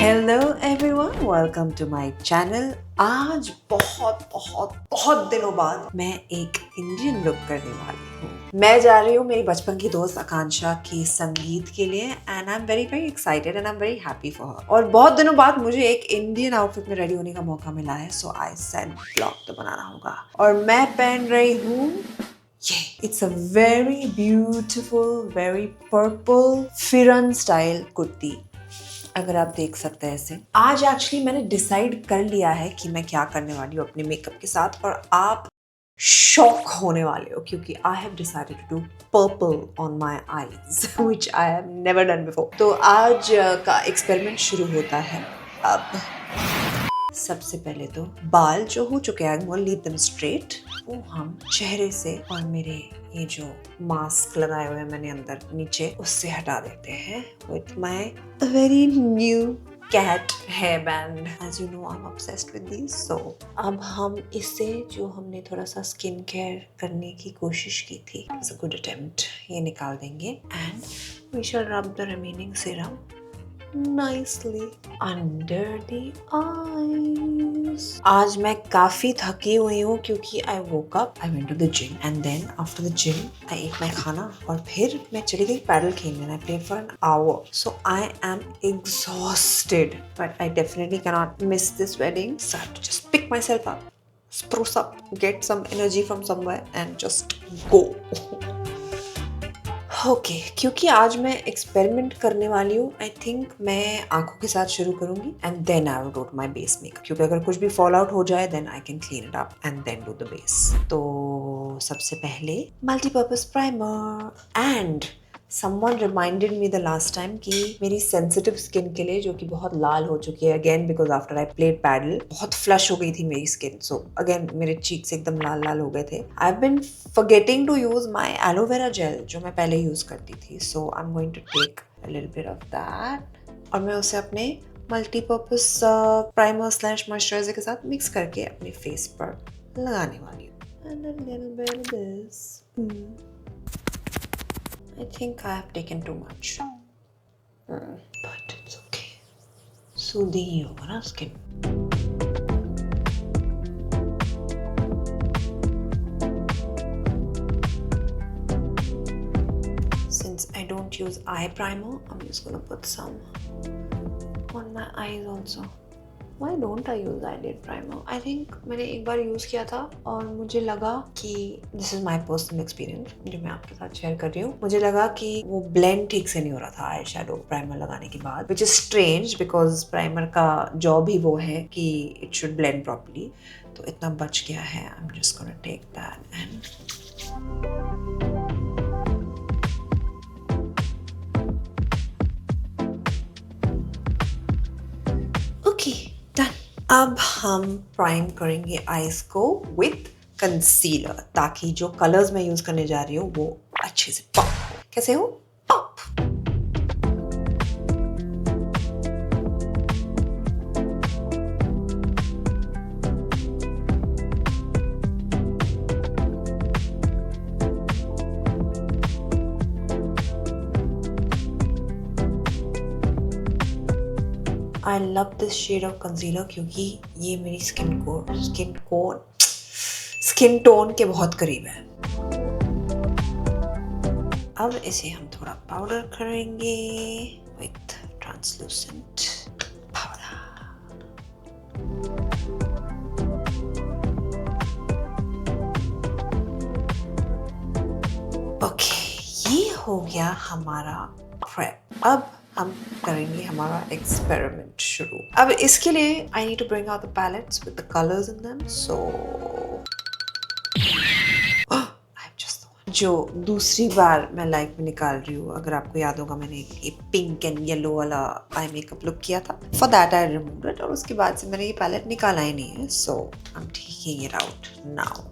Hello everyone, welcome to my channel. आज बहुत बहुत बहुत दिनों बाद मैं एक इंडियन लुक करने वाली हूँ। मैं जा रही हूँ मेरी बचपन की दोस्त आकांक्षा के संगीत के लिए and I am very very excited and I am very happy for her. और बहुत दिनों बाद मुझे एक इंडियन आउटफिट में रेडी होने का मौका मिला है, सो आई सेड ब्लॉग तो बनाना होगा। और मैं पहन रही हूँ It's a very beautiful, very purple फिरन स्टाइल कुर्ती। अगर आप देख सकते हैं इसे। आज एक्चुअली मैंने डिसाइड कर लिया है कि मैं क्या करने वाली हूँ अपने मेकअप के साथ, और आप शॉक होने वाले हो क्योंकि I have decided to do purple on my eyes which I have never done before. तो आज का एक्सपेरिमेंट शुरू होता है। अब सबसे पहले तो बाल जो हो चुके हैं, I will leave them straight, वो हम चेहरे से और मेरे ये जो मास्क लगाए हुए हैं मैंने अंदर नीचे, उससे हटा देते हैं with my very new cat hair band. As you know I am obsessed with this. So अब हम इससे जो हमने थोड़ा सा स्किन केयर करने की कोशिश की थी, इट्स अ गुड अटेम्प्ट, ये निकाल देंगे and we shall rub the remaining serum nicely under the eyes. आज मैं काफी थकी हुई हूँ क्योंकि I woke up, I went to the gym and then after the gym I ate my खाना और फिर मैं चली गई पैडल खेलने। I played for an hour, so I am exhausted, but I definitely cannot miss this wedding. So I have to just pick myself up, spruce up, get some energy from somewhere and just go. Okay, क्योंकि आज मैं experiment करने वाली हूँ, I think मैं आंखों के साथ शुरू करूंगी and then I will do my base makeup, क्योंकि अगर कुछ भी फॉल आउट हो जाए then I can clean it up and then do the base. तो सबसे पहले multipurpose primer and someone reminded me the last time कि मेरी sensitive skin के लिए, जो कि बहुत लाल हो चुकी है again because after I played paddle, बहुत flush हो गई थी मेरी skin, so again मेरे cheeks एकदम लाल लाल हो गए थे। I've been forgetting to use my aloe vera gel जो मैं पहले use करती थी, so I'm going to take a little bit of that और मैं उसे अपने मल्टीपर्पज प्राइमर स्लैश मॉइस्चराइजर के साथ मिक्स करके अपने फेस पर लगाने वाली हूँ। And a little bit of this. I think I have taken too much. But it's okay. Soothing ही होगा ना skin. Since I don't use eye primer, I'm just gonna put some on my eyes also. Why don't I use eyelid primer? I think मैंने एक बार use किया था और मुझे लगा कि this is my personal experience जो मैं आपके साथ शेयर कर रही हूँ, मुझे लगा कि वो ब्लेंड ठीक से नहीं हो रहा था आई शेडो प्राइमर लगाने के बाद, which is strange because primer का जॉब ही वो है कि it should blend properly। तो इतना बच गया है, I'm just gonna take that and अब हम प्राइम करेंगे आईज को विथ कंसीलर ताकि जो कलर्स मैं यूज करने जा रही हूँ वो अच्छे से पॉप हो। कैसे हो? Pop. I love this shade of concealer क्योंकि ये मेरी स्किन टोन के बहुत करीब है। अब इसे हम थोड़ा पाउडर करेंगे विथ ट्रांसलूसेंट पाउडर। ओके, ये हो गया हमारा प्रेप। अब हम करेंगे हमारा एक्सपेरिमेंट शुरू। अब इसके लिए I need to bring out the palettes with the colours in them. So जो दूसरी बार मैं लाइफ में निकाल रही हूँ, अगर आपको याद होगा मैंने ये पिंक एंड येलो वाला आई मेकअप लुक किया था, for that I removed it और उसके बाद से मैंने ये पैलेट निकाला ही नहीं है। So I am taking it out now.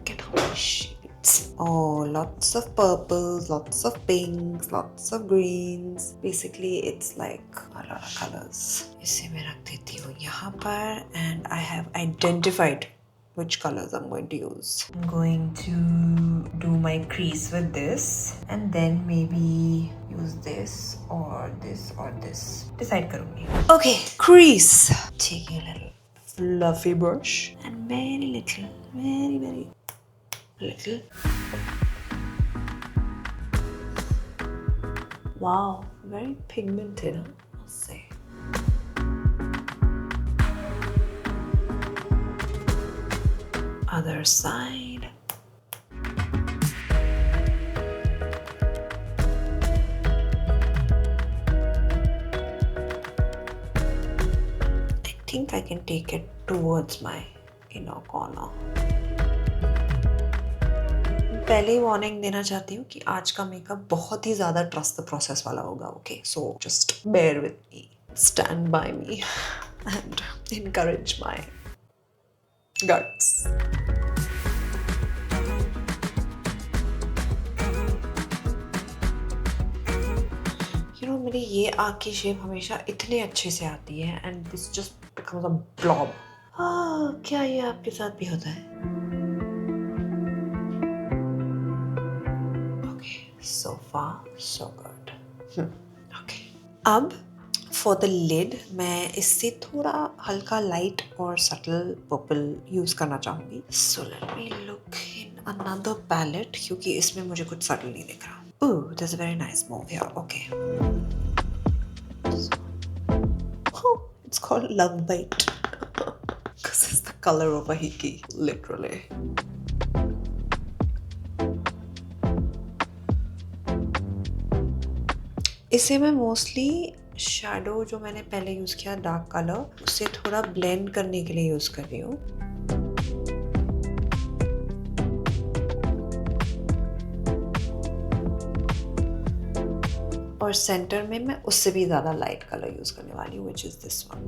Get all the shades. Oh, lots of purples, lots of pinks, lots of greens. Basically, it's like a lot of colors. इसे मैं रख देती हूँ यहाँ पर and I have identified which colors I'm going to use. I'm going to do my crease with this and then maybe use this or this or this. Decide karungi. Okay, crease. Taking a little fluffy brush and very little, very little. Wow, very pigmented, huh? I'll say. Other side. I think I can take it towards my inner corner. पहले ही warning देना चाहती हूँ कि आज का makeup बहुत ही ज़्यादा trust the process वाला होगा. Okay, so just bear with me, stand by me and encourage my guts. You know, मेरी ये आँख की शेप हमेशा इतने अच्छे से आती है and this just becomes a blob. क्या ये आपके साथ भी होता है? Okay, so far so good. Okay. अब for the lid मैं इससे थोड़ा हल्का लाइट और सटल पर्पल यूज करना चाहूंगी. So let me look in another palette क्योंकि इसमें मुझे कुछ सटल नहीं दिख रहा. Ooh, there's a very nice mauve here. Okay. Oh, it's called Love Bite. Because it's the color of a hickey, literally. इसे मैं मोस्टली शैडो जो मैंने पहले यूज़ किया डार्क कलर उससे थोड़ा ब्लेंड करने के लिए यूज़ कर रही हूँ. और सेंटर में मैं उससे भी ज़्यादा लाइट कलर यूज़ करने वाली हूँ which is this one.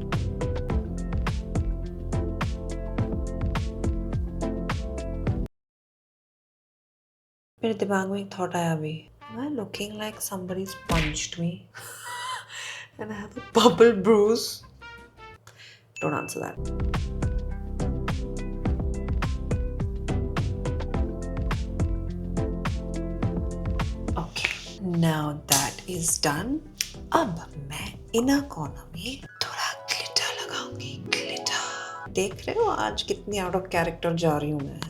मेरे दिमाग में एक थॉट आया अभी. Am I looking like somebody's punched me? And I have a bubble bruise? Don't answer that. Okay, now that is done. अब मैं इनर कॉर्नर में थोड़ा ग्लिटर लगाऊंगी. ग्लिटर देख रहे हो आज कितनी आउट ऑफ कैरेक्टर जा रही हूँ मैं.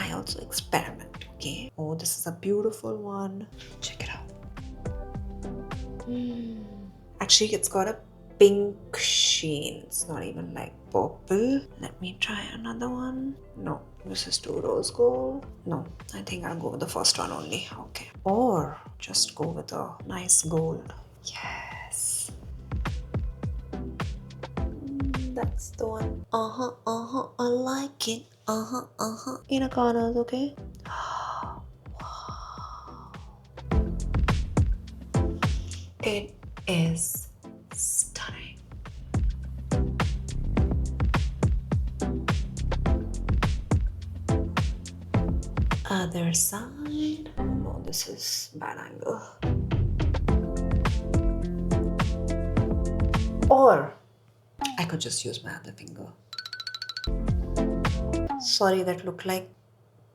I also experiment. Okay. Oh, this is a beautiful one. Check it out. Actually, it's got a pink sheen. It's not even like purple. Let me try another one. No, this is too rose gold. No, I think I'll go with the first one only. Okay. Or just go with a nice gold. Yes. That's the one. I like it. Inner corners, okay? It is stunning. Other side. Oh no, this is bad angle. Or I could just use my other finger. Sorry, that looked like,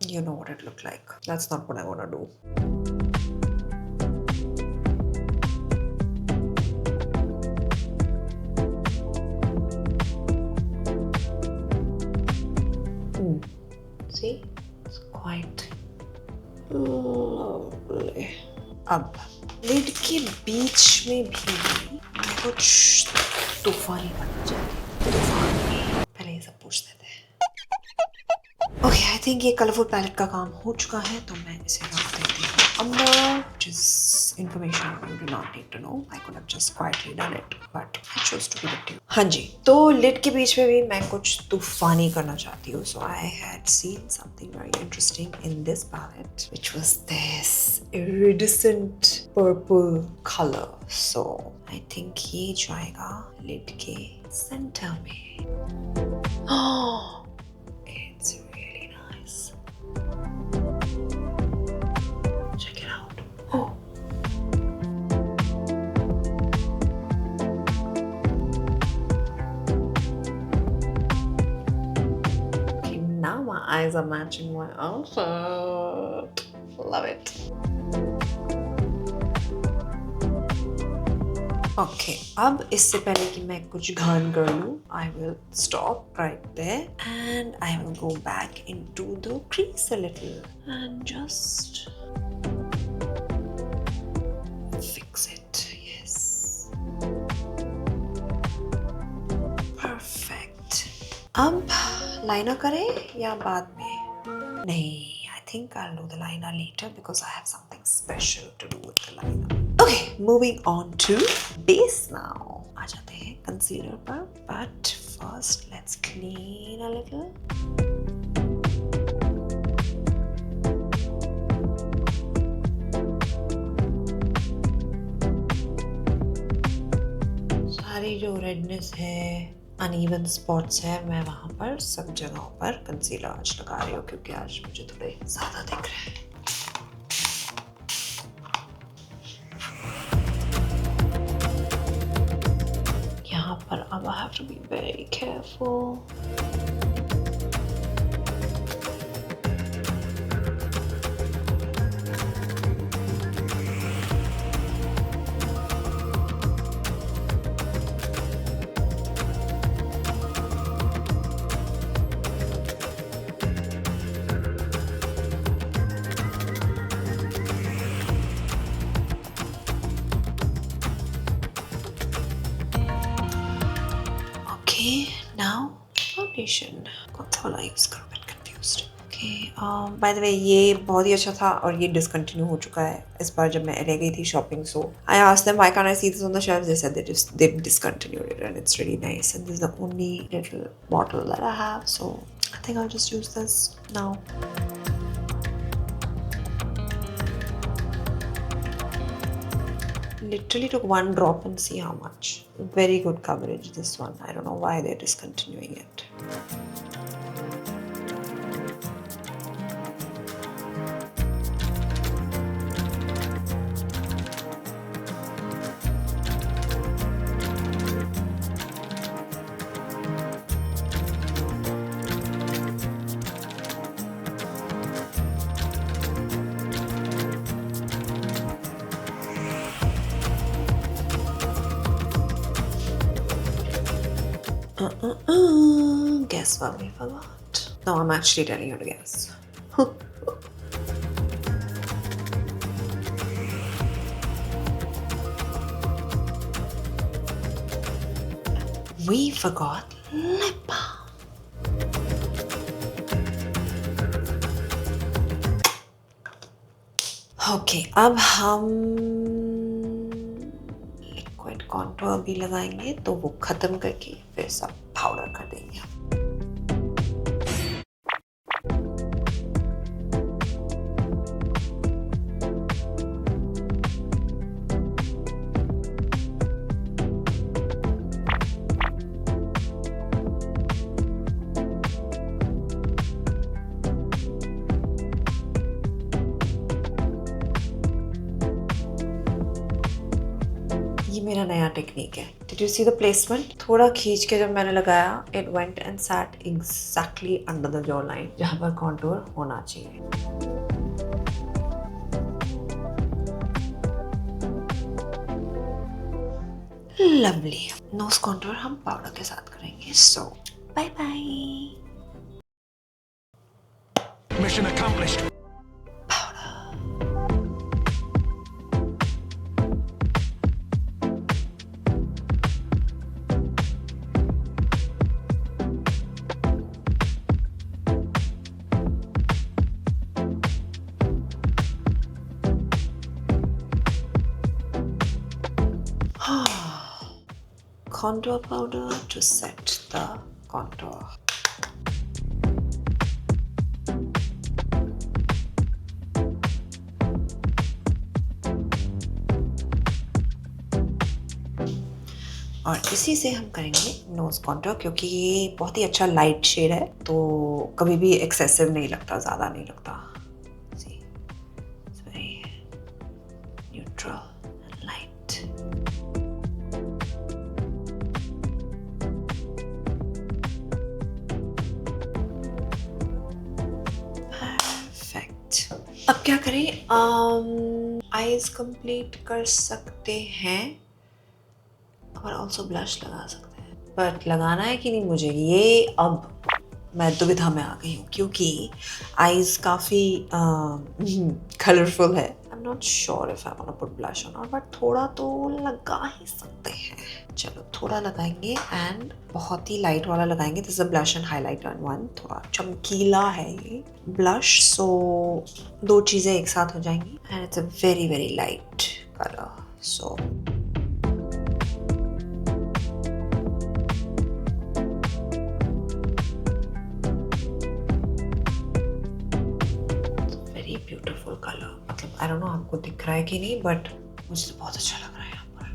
you know what it looked like. That's not what I want to do. See, it's quite lovely. अब lid के बीच में भी कुछ तूफानी बन जाए. पहले ये सब पूछ देते हैं. Okay, I think ये कलरफुल पैलेट का काम हो चुका है तो मैं इसे रख देती हूँ अंदर. Just information you do not need to know. I could have just quietly done it, but I chose to give it to you. हाँ जी, तो लिड के बीच में भी मैं कुछ तूफानी करना चाहती हूँ. So I had seen something very interesting in this palette, which was this iridescent purple color. So I think ये जाएगा लिड के center में. Oh, it's really nice. Check it out. Oh. eyes are matching my outfit. Love it. Okay, अब इससे पहले कि मैं कुछ घान कर लूँ, I will stop right there and I will go back into the crease a little and just fix it. Yes. Perfect. अब लाइनर करें या बाद में? नहीं, I think I'll do the liner later because I have something special to do with the liner. Okay, moving on to base now. आ जाते हैं concealer पर, but first let's clean a little. सारी जो redness है, uneven spots है, मैं वहाँ पर सब जगहों पर कंसीलर आज लगा रही हूँ क्योंकि आज मुझे थोड़े ज़्यादा दिख रहे हैं. यहाँ पर अब I have to be very careful. Okay, now foundation. कौन सा वाला यूज करूँ? मैं confused. Okay, by the way, ये बहुत ही अच्छा था और ये discontinue हो चुका है इस बार जब मैं LA गई थी shopping. So I asked them why can't I see this on the shelves. They said they've discontinued it and it's really nice. And this is the only little bottle that I have. So I think I'll just use this now. Literally took one drop and see how much. Very good coverage, this one. I don't know why they're discontinuing it. Guess what we forgot? No, I'm actually telling you to guess. We forgot lip balm. Okay, अब हम liquid contour भी लगाएंगे तो वो खत्म करके फिर सब पाउडर कर देंगे. ये मेरा नया टेक्निक है. Did you see the placement? थोड़ा खींच के जब मैंने लगाया, it went and sat exactly under the jawline, जहाँ पर contour होना चाहिए. Lovely. Nose contour हम पाउडर के साथ करेंगे. So, bye bye. Mission accomplished. Contour powder to set the contour. और इसी से हम करेंगे नोज कॉन्टूर क्योंकि ये बहुत ही अच्छा लाइट शेड है तो कभी भी एक्सेसिव नहीं लगता, ज़्यादा नहीं लगता. See, it's very neutral and light. अब क्या करें, आईज कंप्लीट कर सकते हैं और ऑल्सो ब्लश लगा सकते हैं, बट लगाना है कि नहीं मुझे, ये अब मैं दुविधा में आ गई हूँ क्योंकि आईज काफ़ी कलरफुल है। I am not sure if I want to put blush on, but थोड़ा तो लगा ही सकते हैं। चलो थोड़ा लगाएंगे एंड बहुत ही लाइट वाला लगाएंगे। This is a blush and highlighter in one. थोड़ा चमकीला है ये ब्लश, सो दो चीज़ें एक साथ हो जाएंगी and it's a very very light colour. So beautiful colour, मतलब आई डोंट नो आपको दिख रहा है कि नहीं, बट मुझे तो बहुत अच्छा लग रहा है यहाँ पर।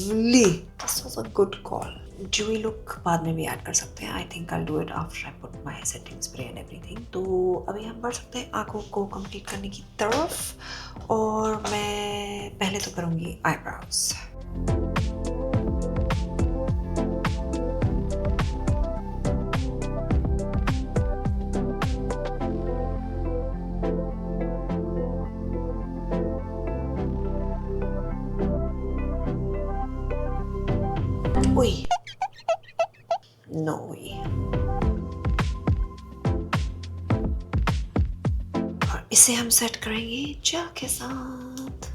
Lovely, this was a good call. Dewy look बाद में भी ऐड कर सकते हैं। I think I will do it after I put my setting spray and everything. तो अभी हम बढ़ सकते हैं आंखों को कंप्लीट करने की तरफ, और मैं पहले तो करूँगी आईब्रोज। Uy. No way. और इसे हम सेट करेंगे जेल के साथ।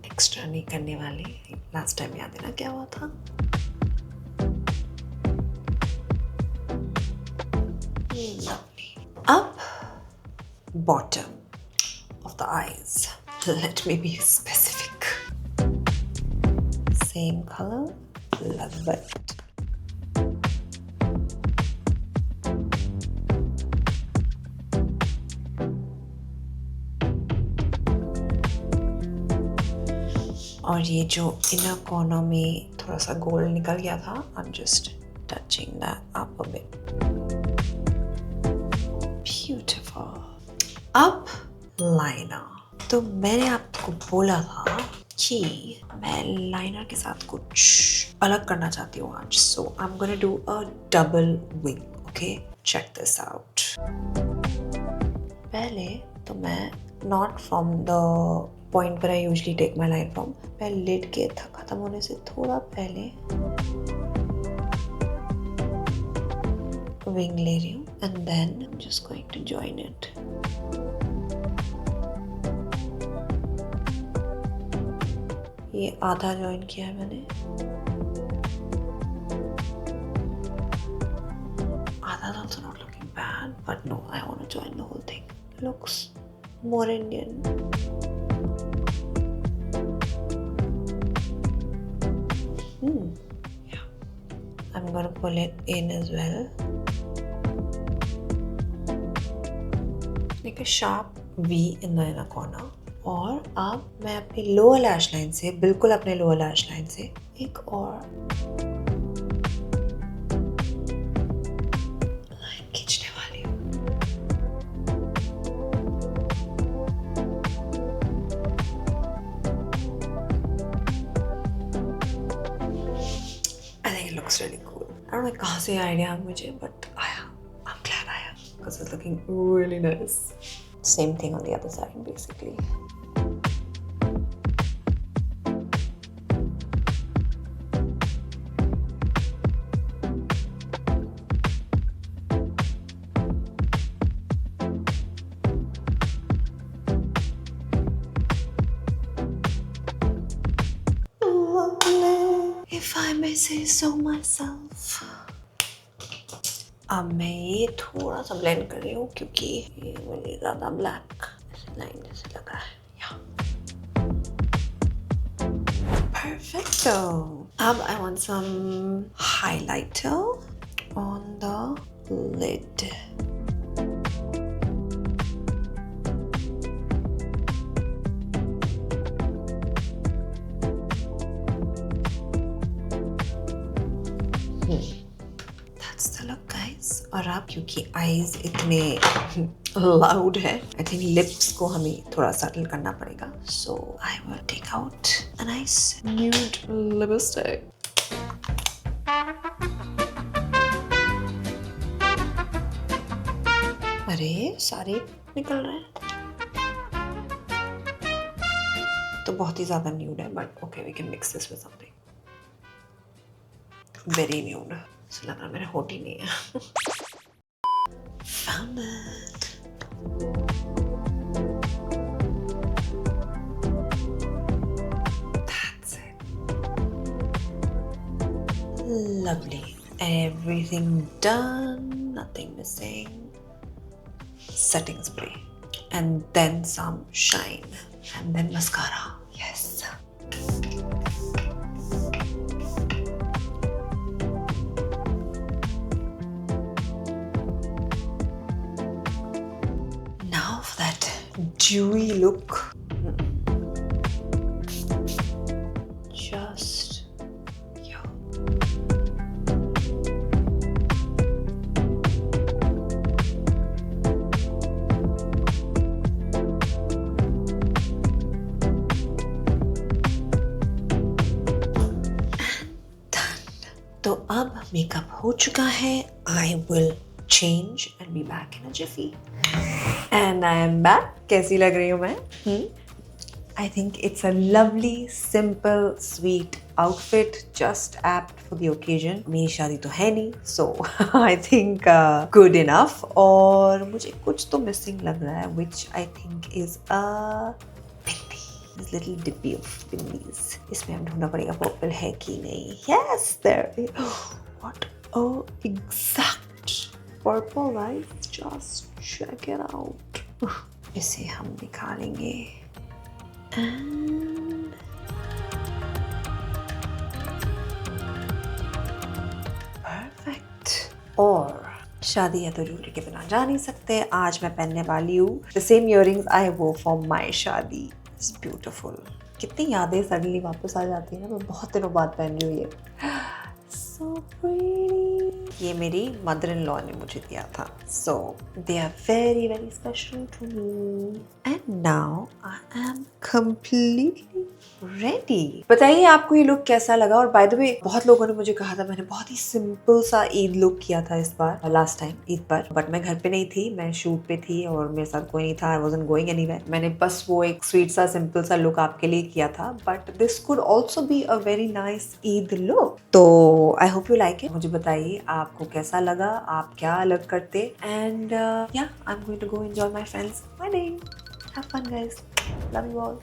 एक्स्ट्रा नहीं करने वाले, लास्ट टाइम याद है ना क्या हुआ था। Lovely. अब bottom of the eyes. Let me be specific. Same color, love it. और ये जो इनर कॉर्नर में थोड़ा सा गोल्ड निकल गया था, I'm just touching that up a bit. Beautiful. अब लाइनर। तो मैंने आपको बोला था कि मैं लाइनर के साथ कुछ अलग करना चाहती हूँ आज, so I'm gonna do a double wing. Okay, check this out. पहले तो मैं not from the point where I usually take my line from, मैं लिड के खत्म होने से थोड़ा पहले विंग ले रही हूँ and then I'm just going to join it. ये आधा ज्वाइन किया है मैंने, आधा is also not looking bad, but no, I want to join the whole thing. Looks more Indian. Yeah, I'm gonna pull it in as well. Make a sharp V in the inner corner. और अब मैं अपनी lower lash line से, बिल्कुल अपने lower lash line से एक और लाइन खींचने वाली हूँ। I think it looks really cool. I don't know कहाँ से आइडिया मुझे, but आया। I'm glad आया because it's looking really nice. Same thing on the other side, basically. If I may say so myself. अब मैं ये थोड़ा सा ब्लेंड कर रही हूँ क्योंकि ये मुझे ज़्यादा ब्लैक लाइन जैसे लग रहा है। Perfecto. अब I want some highlighter on the lid. That's the look, guys. और अब क्योंकि आईज इतने लाउड है, आई थिंक लिप्स को हमें थोड़ा सटल करना पड़ेगा. So I will take out a nice nude lipstick. अरे सारे निकल रहे हैं तो बहुत ही ज्यादा न्यूड है, but okay we can mix this with something very nude. लग रहा मेरे होठ ही नहीं है. Found it. That's it. Lovely. Everything done. Nothing missing. Setting spray. And then some shine. And then mascara. Yes. Now for that dewy look. Just here. तो अब makeup हो चुका है. I will change and be back in a jiffy. And I am back. कैसी लग रही हूँ मैं? I think it's a lovely simple sweet outfit just apt for the occasion. मेरी शादी तो है नहीं, so I think good enough. और मुझे कुछ तो मिसिंग लग रहा है, which I think is a bindi. This little dippy of bindies. इसमें हम ढूंढना पड़ेगा पर्पल है कि नहीं. Yes, there. What a exact purple, right? Just check it out. इसे हम निकालेंगे. And perfect. और शादी है तो ज्वेलरी के बिना जा नहीं सकते. आज मैं पहनने वाली हूँ the same earrings I wore for my शादी. It's beautiful. कितनी यादें सडनली वापस आ जाती है ना. मैं बहुत दिनों बाद पहन रही हूँ ये. So pretty. ये मेरी मदर इन लॉ ने मुझे दिया था. So they are very very special to me. And now I am completely ready. बताइए आपको ये लुक कैसा लगा. और बाय द वे बहुत लोगों ने मुझे कहा था, मैंने बहुत ही सिंपल सा ईद लुक किया था इस बार, लास्ट टाइम ईद पर. बट मैं घर पे नहीं थी, मैं शूट पे थी और मेरे साथ कोई नहीं था. I wasn't going anywhere. मैंने बस वो एक स्वीट सा सिंपल सा लुक आपके लिए किया था. But this could also be a very nice Eid look. तो I hope you like it. मुझे बताइए आपको कैसा लगा, आप क्या अलग करते. एंड या I am going to go enjoy my friends wedding. Have fun guys. Love you all.